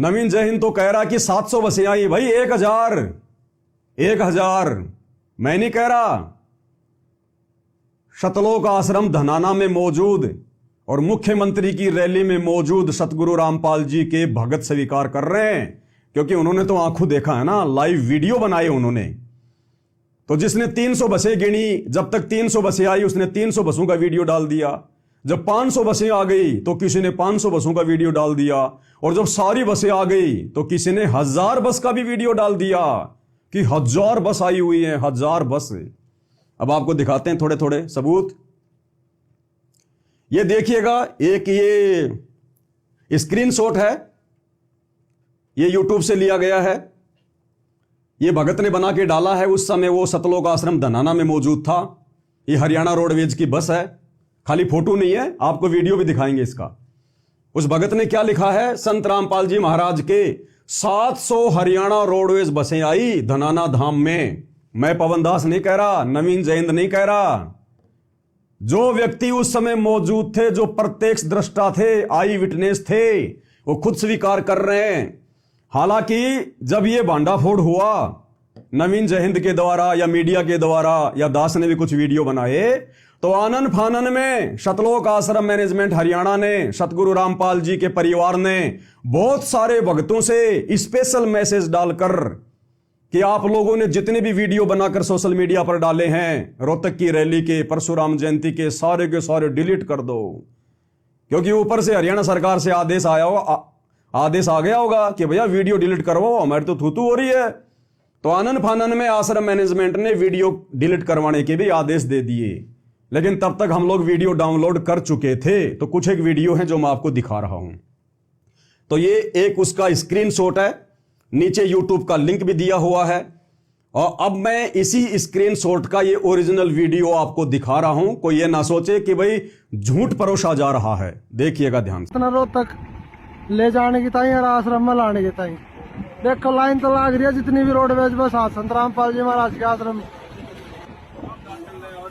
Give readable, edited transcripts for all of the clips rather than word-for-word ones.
नवीन जैन तो कह रहा कि 700 बसें आई। भाई 1000 मैं नहीं कह रहा। सतलोक आश्रम धनाना में मौजूद और मुख्यमंत्री की रैली में मौजूद सतगुरु रामपाल जी के भगत स्वीकार कर रहे हैं, क्योंकि उन्होंने तो आंखों देखा है ना, लाइव वीडियो बनाए उन्होंने। तो जिसने 300 बसें गिनी, जब तक 300 बसें आई उसने 300 बसों का वीडियो डाल दिया। जब 500 बसें आ गई तो किसी ने 500 बसों का वीडियो डाल दिया, और जब सारी बसें आ गई तो किसी ने 1000 बस का भी वीडियो डाल दिया कि 1000 बस आई हुई है, 1000 बस। अब आपको दिखाते हैं थोड़े थोड़े सबूत। ये देखिएगा, एक ये स्क्रीनशॉट है, ये यूट्यूब से लिया गया है, ये भगत ने बना के डाला है। उस समय वो सतलोक आश्रम धनाना में मौजूद था। ये हरियाणा रोडवेज की बस है, खाली फोटो नहीं है, आपको वीडियो भी दिखाएंगे इसका। उस भगत ने क्या लिखा है, संत रामपाल जी महाराज के 700 हरियाणा रोडवेज बसें आई धनाना धाम में। मैं पवन दास नहीं कह रहा, नवीन जयंत नहीं कह रहा, जो व्यक्ति उस समय मौजूद थे, जो प्रत्यक्ष दृष्टा थे, आई विटनेस थे, वो खुद स्वीकार कर रहे हैं। हालांकि जब ये भांडाफोड़ हुआ नवीन जयंत के द्वारा या मीडिया के द्वारा, या दास ने भी कुछ वीडियो बनाए, तो आनन फानन में सतलोक आश्रम मैनेजमेंट हरियाणा ने, सतगुरु रामपाल जी के परिवार ने बहुत सारे भक्तों से स्पेशल मैसेज डालकर कि आप लोगों ने जितने भी वीडियो बनाकर सोशल मीडिया पर डाले हैं रोहतक की रैली के, परशुराम जयंती के सारे डिलीट कर दो, क्योंकि ऊपर से हरियाणा सरकार से आदेश आ गया होगा कि भैया वीडियो डिलीट करवाओ, हमारी तो थूथू हो रही है। तो आनन फानन में आश्रम मैनेजमेंट ने वीडियो डिलीट करवाने के भी आदेश दे दिए, लेकिन तब तक हम लोग वीडियो डाउनलोड कर चुके थे। तो कुछ एक वीडियो है जो मैं आपको दिखा रहा हूं। तो ये एक उसका स्क्रीनशॉट है, नीचे यूट्यूब का लिंक भी दिया हुआ है, और अब मैं इसी स्क्रीनशॉट का ये ओरिजिनल वीडियो आपको दिखा रहा हूं। कोई ये ना सोचे कि भाई झूठ परोसा जा रहा है, देखिएगा ध्यान से। रोहतक ले जाने की ताई और आश्रम में लाने की ताई देखो लाइन तो लाग रही है, जितनी भी रोडवेज बस संत रामपाल जी महाराज के आश्रम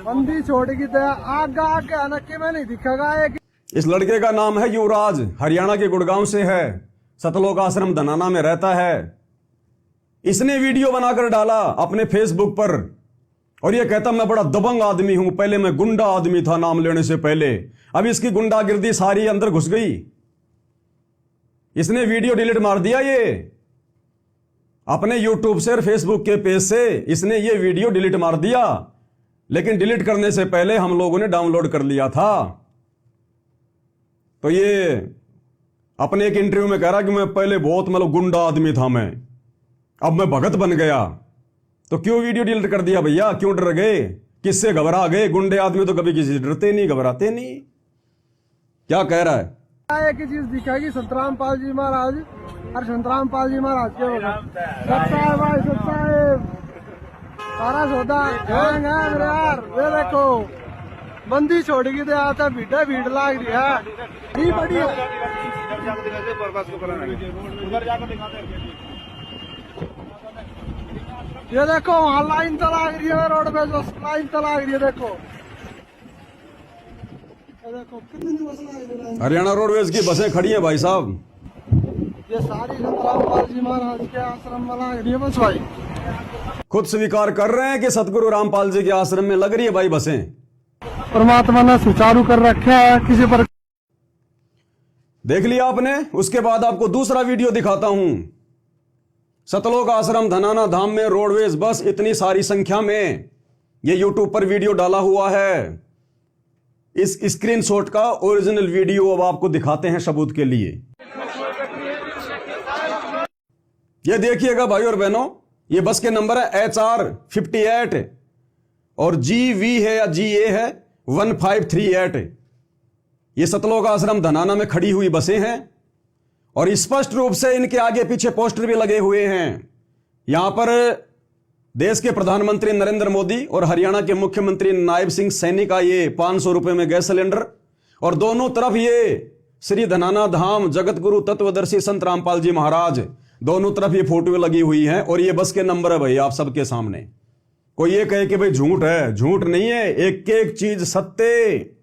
बंदी छोड़ की आगे आना के में नहीं दिखेगा। इस लड़के का नाम है युवराज, हरियाणा के गुड़गांव से है, सतलोक आश्रम धनाना में रहता है। इसने वीडियो बनाकर डाला अपने फेसबुक पर, और ये कहता मैं बड़ा दबंग आदमी हूं, पहले मैं गुंडा आदमी था नाम लेने से पहले, अब इसकी गुंडागिर्दी सारी अंदर घुस गई। इसने वीडियो डिलीट मार दिया, ये अपने यूट्यूब से और फेसबुक के पेज से इसने ये वीडियो डिलीट मार दिया, लेकिन डिलीट करने से पहले हम लोगों ने डाउनलोड कर लिया था। तो ये अपने एक इंटरव्यू में कह रहा कि मैं पहले बहुत मतलब गुंडा आदमी था, मैं अब मैं भगत बन गया। तो क्यों वीडियो डिलीट कर दिया भैया, क्यों डर गए, किससे घबरा गए? गुंडे आदमी तो कभी किसी से डरते नहीं, घबराते नहीं। क्या कह रहा है? एक ही चीज दिखेगी, संत रामपाल जी महाराज और संत रामपाल जी महाराज के सत्ता है भाई, सत्ता है, सारा सौदा जाएंगे मेरे यार। ये देखो बंदी छोड़ की तो आता भीड़ लाग रही है, बड़ी ये देखो वहाँ लाइन तो लाग रही है, रोड पे जो लाइन तो लाग रही है, देखो कितनी बस लाइन। हरियाणा रोडवेज की बसें खड़ी हैं भाई साहब, ये सारी संत रामपाल जी महाराज के आश्रम में लाग रही है बस भाई। खुद स्वीकार कर रहे हैं कि सतगुरु रामपाल जी के आश्रम में लग रही है भाई बसें। परमात्मा ने सुचारू कर रखा है, किसी पर देख लिया आपने। उसके बाद आपको दूसरा वीडियो दिखाता हूं। सतलोक आश्रम धनाना धाम में रोडवेज बस इतनी सारी संख्या में, ये यूट्यूब पर वीडियो डाला हुआ है। इस स्क्रीनशॉट का ओरिजिनल वीडियो अब आपको दिखाते हैं सबूत के लिए। ये देखिएगा भाई और बहनों, ये बस के नंबर है HR58 और GV है या GA है 1538। ये सतलोक आश्रम धनाना में खड़ी हुई बसें हैं, और स्पष्ट रूप से इनके आगे पीछे पोस्टर भी लगे हुए हैं। यहां पर देश के प्रधानमंत्री नरेंद्र मोदी और हरियाणा के मुख्यमंत्री नायब सिंह सैनी का ये 500 रुपए में गैस सिलेंडर, और दोनों तरफ ये श्री धनाना धाम जगत गुरु तत्वदर्शी संत रामपाल जी महाराज, दोनों तरफ ये फोटो लगी हुई हैं। और ये बस के नंबर है भाई आप सबके सामने। कोई ये कहे कि भाई झूठ है, झूठ नहीं है, एक एक चीज सत्य।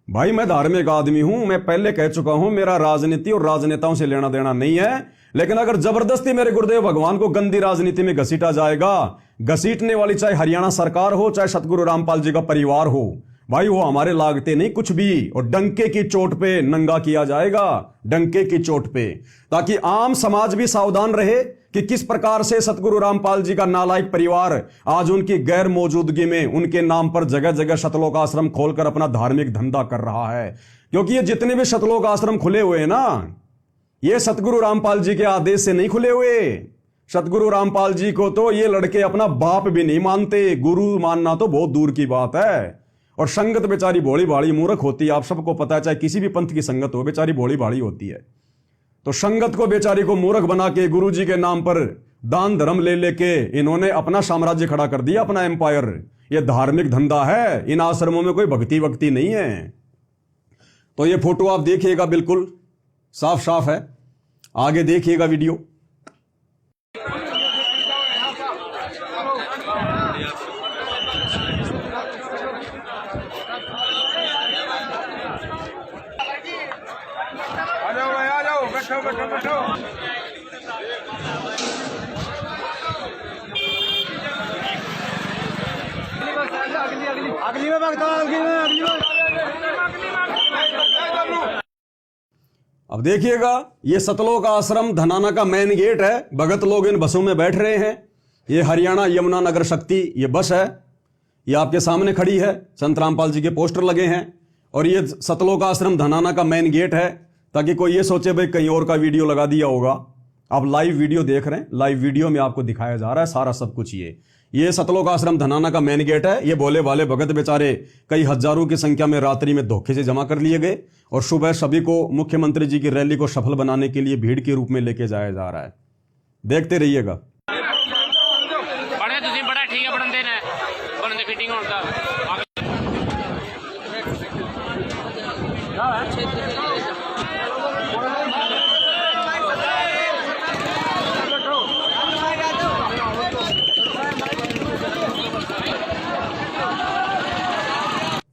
भाई मैं धार्मिक आदमी हूं, मैं पहले कह चुका हूं, मेरा राजनीति और राजनेताओं से लेना देना नहीं है। लेकिन अगर जबरदस्ती मेरे गुरुदेव भगवान को गंदी राजनीति में घसीटा जाएगा, घसीटने वाली चाहे हरियाणा सरकार हो, चाहे सतगुरु रामपाल जी का परिवार हो, भाई वो हमारे लागते नहीं कुछ भी, और डंके की चोट पे नंगा किया जाएगा, डंके की चोट पे, ताकि आम समाज भी सावधान रहे कि किस प्रकार से सतगुरु रामपाल जी का नालायक परिवार आज उनकी गैर मौजूदगी में उनके नाम पर जगह जगह शतलोक आश्रम खोलकर अपना धार्मिक धंधा कर रहा है। क्योंकि ये जितने भी शतलोक आश्रम खुले हुए हैं ना, ये सतगुरु रामपाल जी के आदेश से नहीं खुले हुए। सतगुरु रामपाल जी को तो ये लड़के अपना बाप भी नहीं मानते, गुरु मानना तो बहुत दूर की बात है। और संगत बेचारी भोली भाली मूर्ख होती है, आप सबको पता है, चाहे किसी भी पंथ की संगत हो, बेचारी भोली भाली होती है। तो संगत को बेचारी को मूर्ख बना के गुरु जी के नाम पर दान धर्म ले लेके इन्होंने अपना साम्राज्य खड़ा कर दिया, अपना एम्पायर। ये धार्मिक धंधा है, इन आश्रमों में कोई भक्ति वक्ति नहीं है। तो ये फोटो आप देखिएगा, बिल्कुल साफ साफ है, आगे देखिएगा वीडियो। आ जाओ, बैठो बैठो बैठो। अगली में भगता, अगली में। अब देखिएगा, ये सतलोक आश्रम धनाना का मेन गेट है। भगत लोग इन बसों में बैठ रहे हैं। ये हरियाणा यमुना नगर शक्ति ये बस है, ये आपके सामने खड़ी है, संत रामपाल जी के पोस्टर लगे हैं। और ये सतलोक आश्रम धनाना का मेन गेट है, ताकि कोई ये सोचे भाई कहीं और का वीडियो लगा दिया होगा। आप लाइव वीडियो देख रहे हैं, लाइव वीडियो में आपको दिखाया जा रहा है सारा सब कुछ। ये सतलोक आश्रम धनाना का मेन गेट है। ये भोले भाले भगत बेचारे कई हजारों की संख्या में रात्रि में धोखे से जमा कर लिए गए, और सुबह सभी को मुख्यमंत्री जी की रैली को सफल बनाने के लिए भीड़ के रूप में लेके जाया जा रहा है। देखते रहिएगा।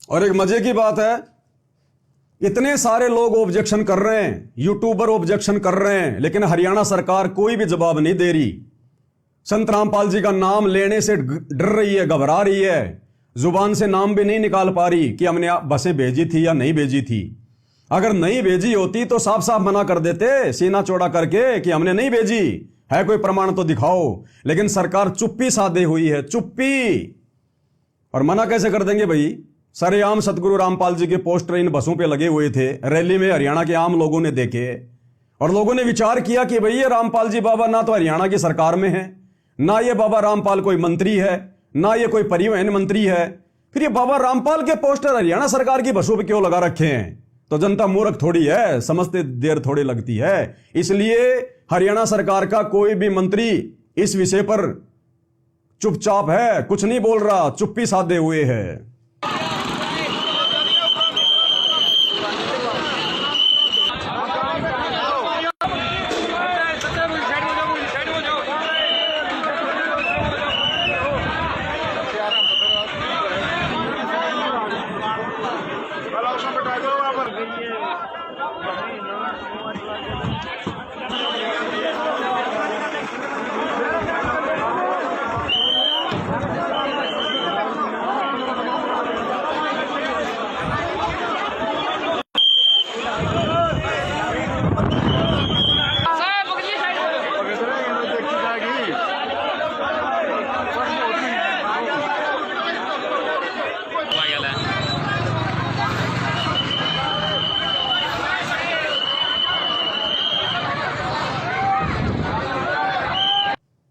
और एक मजे की बात है, इतने सारे लोग ऑब्जेक्शन कर रहे हैं, यूट्यूबर ऑब्जेक्शन कर रहे हैं, लेकिन हरियाणा सरकार कोई भी जवाब नहीं दे रही। संत रामपाल जी का नाम लेने से डर रही है, घबरा रही है, जुबान से नाम भी नहीं निकाल पा रही कि हमने बसें भेजी थी या नहीं भेजी थी। अगर नहीं भेजी होती तो साफ साफ मना कर देते, सीना चौड़ा करके कि हमने नहीं भेजी है, कोई प्रमाण तो दिखाओ। लेकिन सरकार चुप्पी साधे हुई है, चुप्पी। और मना कैसे कर देंगे भाई? सरेआम सतगुरु रामपाल जी के पोस्टर इन बसों पे लगे हुए थे, रैली में हरियाणा के आम लोगों ने देखे, और लोगों ने विचार किया कि भाई ये रामपाल जी बाबा ना तो हरियाणा की सरकार में है, ना ये बाबा रामपाल कोई मंत्री है, ना ये कोई परिवहन मंत्री है, फिर ये बाबा रामपाल के पोस्टर हरियाणा सरकार की बसों पे क्यों लगा रखे हैं? तो जनता मूर्ख थोड़ी है, समझते देर थोड़ी लगती है। इसलिए हरियाणा सरकार का कोई भी मंत्री इस विषय पर चुपचाप है, कुछ नहीं बोल रहा, चुप्पी साधे हुए है।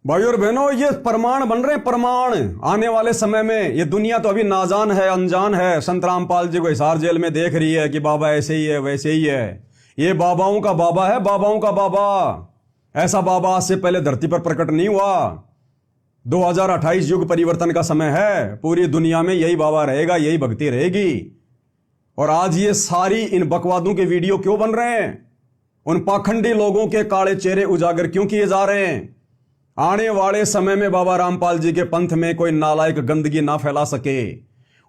भाई और बहनों, ये प्रमाण बन रहे हैं, प्रमाण। आने वाले समय में ये दुनिया तो अभी नाजान है, अनजान है। संत रामपाल जी को हिसार जेल में देख रही है कि बाबा ऐसे ही है, वैसे ही है। ये बाबाओं का बाबा है, बाबाओं का बाबा। ऐसा बाबा आज से पहले धरती पर प्रकट नहीं हुआ। 2028 युग परिवर्तन का समय है, पूरी दुनिया में यही बाबा रहेगा, यही भक्ति रहेगी। और आज ये सारी इन बकवादों के वीडियो क्यों बन रहे हैं? उन पाखंडी लोगों के काले चेहरे उजागर क्यों किए जा रहे हैं? आने वाले समय में बाबा रामपाल जी के पंथ में कोई नालायक गंदगी ना फैला सके,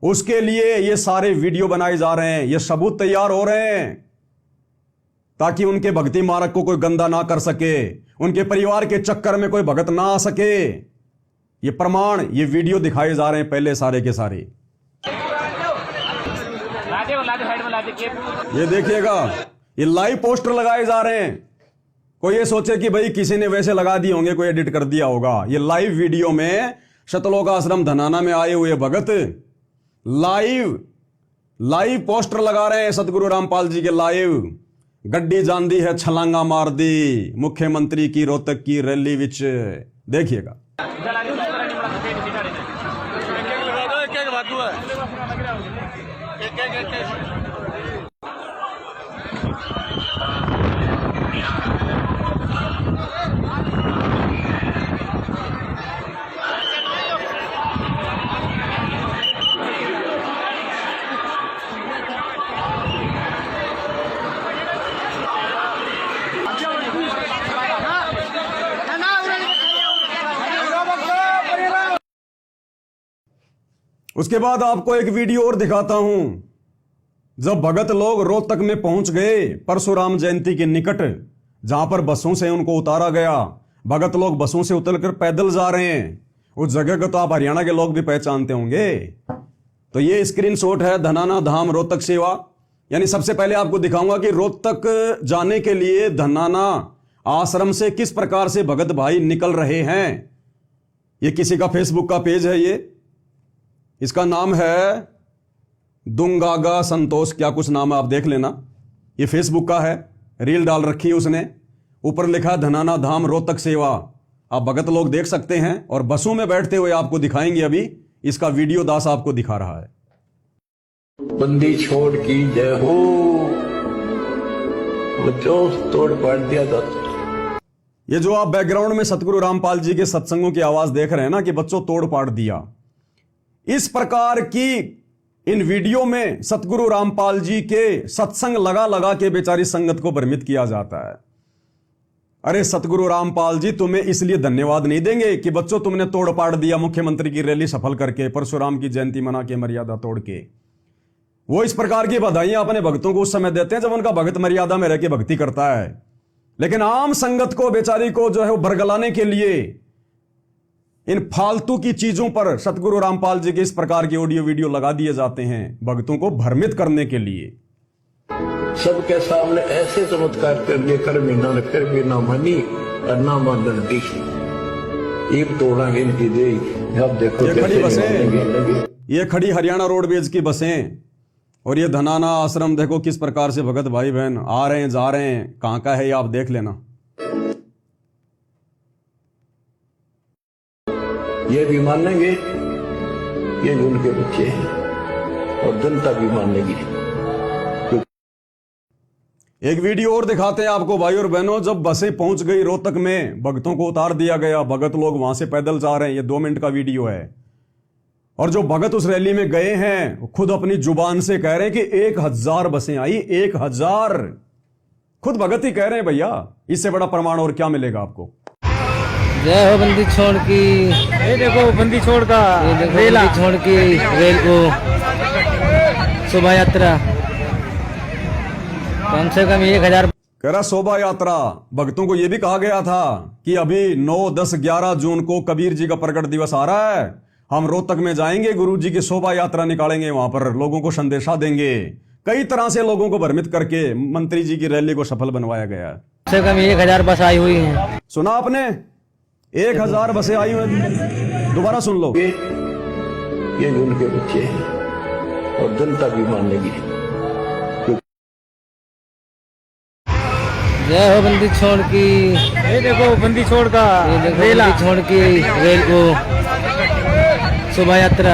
उसके लिए ये सारे वीडियो बनाए जा रहे हैं, ये सबूत तैयार हो रहे हैं ताकि उनके भक्ति मार्ग को कोई गंदा ना कर सके, उनके परिवार के चक्कर में कोई भगत ना आ सके। ये प्रमाण, ये वीडियो दिखाए जा रहे हैं पहले सारे के सारे। ये देखिएगा, ये लाइव पोस्टर लगाए जा रहे हैं। कोई ये सोचे कि भाई किसी ने वैसे लगा दिए होंगे, कोई एडिट कर दिया होगा। ये लाइव वीडियो में शतलोक आश्रम धनाना में आए हुए भगत लाइव पोस्टर लगा रहे हैं सतगुरु रामपाल जी के लाइव। गड्डी जान दी है, छलांगा मार दी मुख्यमंत्री की रोहतक की रैली विच। देखिएगा, उसके बाद आपको एक वीडियो और दिखाता हूं। जब भगत लोग रोहतक में पहुंच गए परशुराम जयंती के निकट, जहां पर बसों से उनको उतारा गया, भगत लोग बसों से उतरकर पैदल जा रहे हैं। उस जगह को तो आप हरियाणा के लोग भी पहचानते होंगे। तो ये स्क्रीनशॉट है धनाना धाम रोहतक सेवा। यानी सबसे पहले आपको दिखाऊंगा कि रोहतक जाने के लिए धनाना आश्रम से किस प्रकार से भगत भाई निकल रहे हैं। ये किसी का फेसबुक का पेज है, इसका नाम है दुंगागा संतोष, क्या कुछ नाम है, आप देख लेना। ये फेसबुक का है, रील डाल रखी है उसने, ऊपर लिखा है धनाना धाम रोहतक सेवा। आप भगत लोग देख सकते हैं और बसों में बैठते हुए आपको दिखाएंगे। अभी इसका वीडियो दास आपको दिखा रहा है। बंदी छोड़ की जय हो, बच्चों तोड़ पाड़ दिया था। ये जो आप बैकग्राउंड में सतगुरु रामपाल जी के सत्संगों की आवाज देख रहे हैं ना, कि बच्चों तोड़ पाड़ दिया, इस प्रकार की इन वीडियो में सतगुरु रामपाल जी के सत्संग लगा लगा के बेचारी संगत को भ्रमित किया जाता है। अरे सतगुरु रामपाल जी तुम्हें इसलिए धन्यवाद नहीं देंगे कि बच्चों तुमने तोड़ पाड़ दिया मुख्यमंत्री की रैली सफल करके, परशुराम की जयंती मना के, मर्यादा तोड़ के। वो इस प्रकार की बधाइयां अपने भक्तों को उस समय देते हैं जब उनका भक्त मर्यादा में रह के भक्ति करता है। लेकिन आम संगत को, बेचारी को जो है वो बरगलाने के लिए इन फालतू की चीजों पर सतगुरु रामपाल जी के इस प्रकार के ऑडियो वीडियो लगा दिए जाते हैं, भक्तों को भ्रमित करने के लिए। सबके सामने ऐसे चमत्कार कर लिए, कर भी ना मानी और ना मानन दी। एक तोड़ांगे इनकी दे। अब देखो ये खड़ी बसें, लगे। ये खड़ी हरियाणा रोडवेज की बसें और ये धनाना आश्रम देखो किस प्रकार से भगत भाई बहन आ रहे हैं, जा रहे हैं। कहां का है ये आप देख लेना। ये भी मानेंगे, ये उनके बच्चे हैं, और जनता भी मानेगी। एक वीडियो और दिखाते हैं आपको भाई और बहनों। जब बसें पहुंच गई रोहतक में, भक्तों को उतार दिया गया, भगत लोग वहां से पैदल जा रहे हैं। ये 2 मिनट का वीडियो है। और जो भगत उस रैली में गए हैं खुद अपनी जुबान से कह रहे हैं कि 1000 बसें आई, 1000। खुद भगत ही कह रहे हैं भैया। इससे बड़ा प्रमाण और क्या मिलेगा आपको। जय हो बंदी छोड़ की। ये देखो बंदी छोड़ का रेल छोड़ की रेल को शोभा यात्रा कम से कम 1000 कह रहा शोभा यात्रा। भक्तों को यह भी कहा गया था कि अभी 9, 10, 11 जून को कबीर जी का प्रकट दिवस आ रहा है। हम रोहतक में जाएंगे, गुरु जी की शोभा यात्रा निकालेंगे, वहां पर लोगों को संदेशा देंगे। कई तरह से लोगों को भ्रमित करके मंत्री जी की रैली को सफल बनवाया गया। कम से कम 1000 बस आई हुई है। सुना आपने, 1000 बसें आई हुई। दोबारा सुन लो। ये उनके बच्चे हैं, और जनता भी मानेगी। जय हो बंदी छोड़ की। ये देखो बंदी छोड़ का रेल छोड़ की रेल को शोभा यात्रा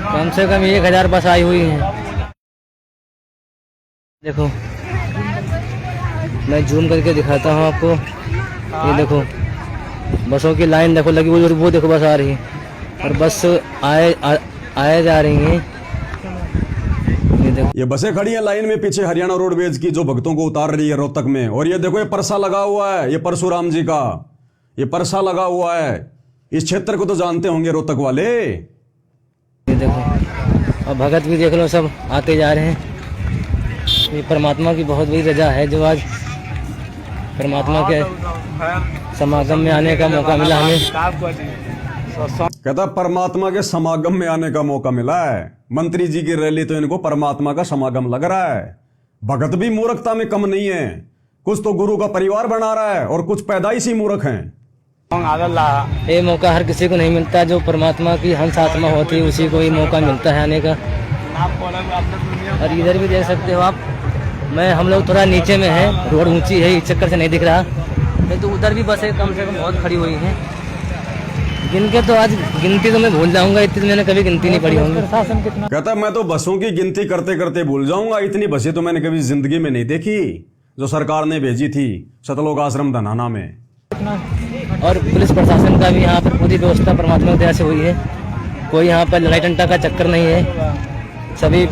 कम से कम 1000 बस आई हुई है। देखो मैं जूम करके दिखाता हूँ आपको। ये देखो बसों की लाइन देखो लगी, वो देखो बस आ रही है, और बस आए जा रही हैं। ये बसें खड़ी हैं लाइन में पीछे हरियाणा रोडवेज की, जो भक्तों को उतार रही है रोहतक में। और ये देखो ये परसा लगा हुआ है, ये परशुराम जी का ये परसा लगा हुआ है। इस क्षेत्र को तो जानते होंगे रोहतक वाले। ये देखो, और भगत भी देख लो, सब आते जा रहे हैं। ये परमात्मा की बहुत बड़ी रजा है जो आज परमात्मा के समागम में आने का मौका मिला हमें। कहता परमात्मा के समागम में आने का मौका मिला है। मंत्री जी की रैली तो इनको परमात्मा का समागम लग रहा है। भगत भी मूर्खता में कम नहीं है, कुछ तो गुरु का परिवार बना रहा है और कुछ पैदाइशी मूर्ख हैं। ये मौका हर किसी को नहीं मिलता, जो परमात्मा की हंस आत्मा होती है उसी को ये मौका मिलता है आने का। और इधर भी देख सकते हो आप, हम लोग थोड़ा नीचे में है, रोड ऊंची है, इस चक्कर से नहीं दिख रहा। नहीं तो उधर भी बसें कम से कम बहुत खड़ी हुई हैं। गिनके तो आज गिनती तो मैं भूल जाऊंगा, इतनी मैंने कभी गिनती नहीं पड़ी होंगी। कहता मैं तो बसों की गिनती करते करते भूल जाऊंगा, इतनी बसें तो मैंने कभी जिंदगी में नहीं देखी जो सरकार ने भेजी थी सतलोक आश्रम धनाना में। और पुलिस प्रशासन का भी यहाँ पर पूरी व्यवस्था परमात्मा की दया से हुई है। कोई यहाँ पर लड़ाई टंटा का चक्कर नहीं है, सभी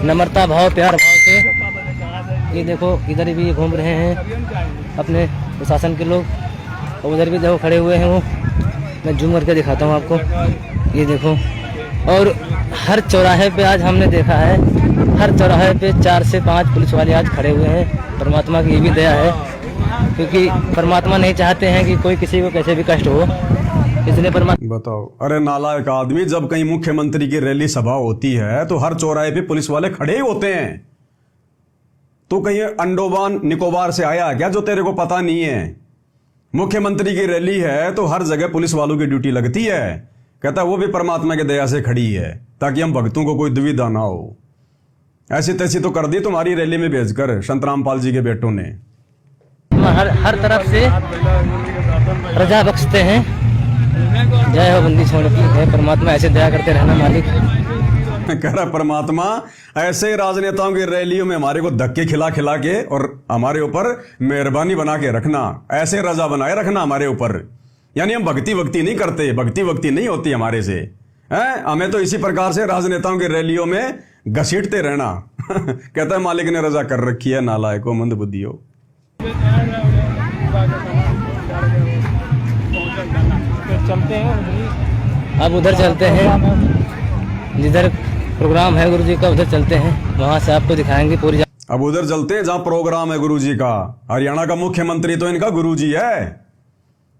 नम्रता भाव प्यार भाव से। ये देखो इधर भी घूम रहे हैं अपने प्रशासन के लोग, और उधर भी देखो खड़े हुए हैं वो। मैं जूम करके दिखाता हूँ आपको, ये देखो। और हर चौराहे पे आज हमने देखा है, हर चौराहे पे 4 से 5 पुलिस वाले आज खड़े हुए हैं। परमात्मा की ये भी दया है, क्योंकि परमात्मा नहीं चाहते हैं कि कोई किसी को कैसे भी कष्ट हो, इसलिए परमात्मा। बताओ, अरे नालायक आदमी, जब कहीं मुख्यमंत्री की रैली सभा होती है तो हर चौराहे पे पुलिस वाले खड़े ही होते हैं। तो कहीं अंडोबान निकोबार से आया क्या जो तेरे को पता नहीं है? मुख्यमंत्री की रैली है तो हर जगह पुलिस वालों की ड्यूटी लगती है। कहता वो भी परमात्मा की दया से खड़ी है ताकि हम भक्तों को कोई दुविधा ना हो। ऐसी तैसी तो कर दी तुम्हारी रैली में भेजकर संत रामपाल जी के बेटों ने। हर तरफ से रजा बख्शते हैं। जय हो बंदी छोड़ की है, परमात्मा ऐसे दया करते रहना मालिक। कह रहा परमात्मा ऐसे राजनेताओं की रैलियों में हमारे को धक्के खिला खिला के और हमारे ऊपर मेहरबानी बना के रखना, ऐसे रजा बनाए रखना हमारे ऊपर। यानी हम भक्ति नहीं करते, भक्ति नहीं होती हमारे से हैं। हमें तो इसी प्रकार से राजनेताओं की रैलियों में घसीटते रहना। कहता है मालिक ने रजा कर रखी है, नालायको मंद बुद्धियों। चलते हैं अब उधर चलते हैं जिधर प्रोग्राम है गुरुजी का, उधर चलते हैं, वहां से आपको दिखाएंगे पूरी। अब उधर चलते हैं जहां प्रोग्राम है गुरुजी का। हरियाणा का मुख्यमंत्री तो इनका गुरुजी है।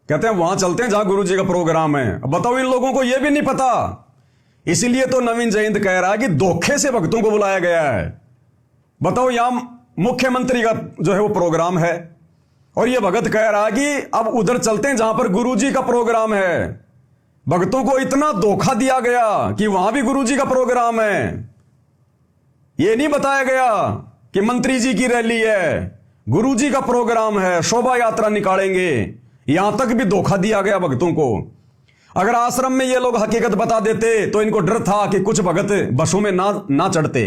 कहते हैं वहां चलते हैं जहां गुरुजी का प्रोग्राम है। अब बताओ इन लोगों को यह भी नहीं पता, इसीलिए तो नवीन जयंत कह रहा है कि धोखे से भक्तों को बुलाया गया है। बताओ यहां मुख्यमंत्री का जो है वो प्रोग्राम है और ये भगत कह रहा है कि अब उधर चलते हैं जहां पर गुरुजी का प्रोग्राम है। भक्तों को इतना धोखा दिया गया कि वहां भी गुरुजी का प्रोग्राम है। यह नहीं बताया गया कि मंत्री जी की रैली है, गुरुजी का प्रोग्राम है, शोभा यात्रा निकालेंगे। यहां तक भी धोखा दिया गया भक्तों को। अगर आश्रम में ये लोग हकीकत बता देते तो इनको डर था कि कुछ भगत बसों में ना चढ़ते,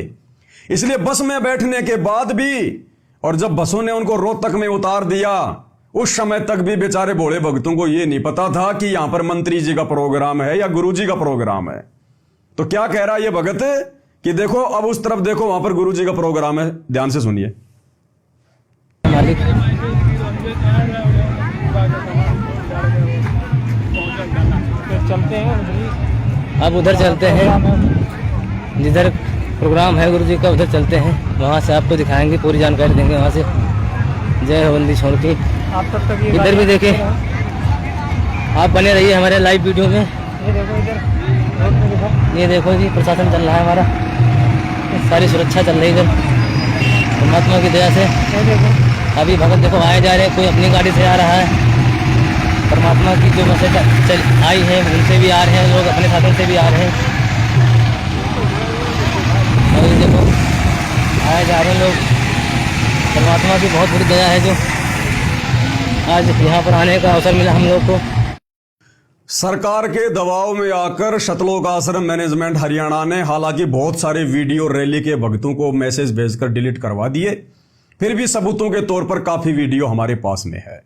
इसलिए बस में बैठने के बाद भी और जब बसों ने उनको रोहतक में उतार दिया उस समय तक भी बेचारे भोले भक्तों को यह नहीं पता था कि यहां पर मंत्री जी का प्रोग्राम है या गुरुजी का प्रोग्राम है। तो क्या कह रहा है ये भगत कि देखो अब उस तरफ देखो, वहां पर गुरुजी का प्रोग्राम है। ध्यान से सुनिए। चलते हैं अब उधर चलते हैं जिधर प्रोग्राम है गुरुजी का, उधर चलते हैं, वहां से आपको दिखाएंगे, पूरी जानकारी देंगे वहां से। जय हो बंदी छोड़ की। इधर भी देखें, आप बने रहिए हमारे लाइव वीडियो में। ये देखो जी प्रशासन चल रहा है हमारा, सारी सुरक्षा चल रही है इधर परमात्मा की दया से। अभी भगत देखो आए जा रहे हैं, कोई अपनी गाड़ी से आ रहा है, परमात्मा की जो बसें आई हैं उनसे भी आ रहे हैं लोग, अपने साधन से भी आ रहे हैं। और ये देखो आए जा रहे हैं लोग, परमात्मा की बहुत बड़ी दया है जो आज यहाँ पर आने का अवसर मिला हम लोग को। सरकार के दबाव में आकर सतलोक आश्रम मैनेजमेंट हरियाणा ने हालांकि बहुत सारे वीडियो रैली के भक्तों को मैसेज भेजकर डिलीट करवा दिए, फिर भी सबूतों के तौर पर काफी वीडियो हमारे पास में है।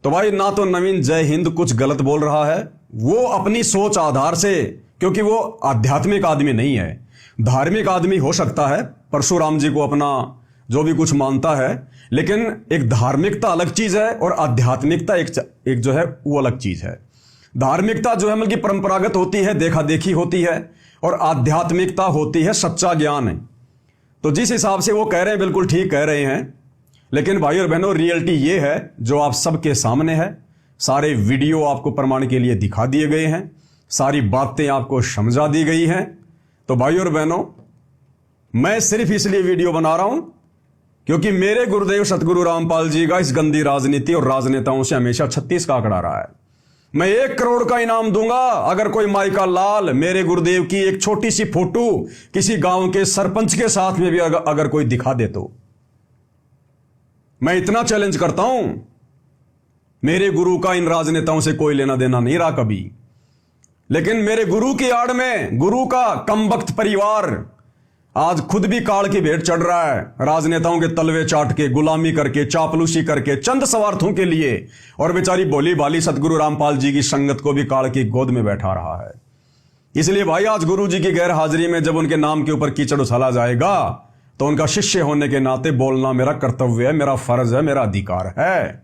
तो भाई ना तो नवीन जय हिंद कुछ गलत बोल रहा है, वो अपनी सोच आधार से, क्योंकि वो आध्यात्मिक आदमी नहीं है, धार्मिक आदमी हो सकता है, परशुराम जी को अपना जो भी कुछ मानता है, लेकिन एक धार्मिकता अलग चीज है और आध्यात्मिकता एक जो है वो अलग चीज है। धार्मिकता जो है मतलब कि परंपरागत होती है, देखा देखी होती है, और आध्यात्मिकता होती है सच्चा ज्ञान है। तो जिस हिसाब से वो कह रहे हैं बिल्कुल ठीक कह रहे हैं, लेकिन भाई और बहनों रियलिटी ये है जो आप सबके सामने है। सारे वीडियो आपको प्रमाण के लिए दिखा दिए गए हैं, सारी बातें आपको समझा दी गई हैं। तो भाई और बहनों, मैं सिर्फ इसलिए वीडियो बना रहा हूं क्योंकि मेरे गुरुदेव सतगुरु रामपाल जी का इस गंदी राजनीति और राजनेताओं से हमेशा 36 का आंकड़ा रहा है। मैं 1 करोड़ का इनाम दूंगा अगर कोई माइका लाल मेरे गुरुदेव की एक छोटी सी फोटो किसी गांव के सरपंच के साथ में भी अगर कोई दिखा दे तो। मैं इतना चैलेंज करता हूं, मेरे गुरु का इन राजनेताओं से कोई लेना देना नहीं रहा कभी, लेकिन मेरे गुरु की आड़ में गुरु का कमबख्त परिवार आज खुद भी काल की भेंट चढ़ रहा है, राजनेताओं के तलवे चाट के, गुलामी करके, चापलूसी करके, चंद स्वार्थों के लिए, और बेचारी भोली भाली सतगुरु रामपाल जी की संगत को भी काल की गोद में बैठा रहा है। इसलिए भाई आज गुरु जी की गैर हाजिरी में जब उनके नाम के ऊपर कीचड़ उछाला जाएगा तो उनका शिष्य होने के नाते बोलना मेरा कर्तव्य है, मेरा फर्ज है, मेरा अधिकार है।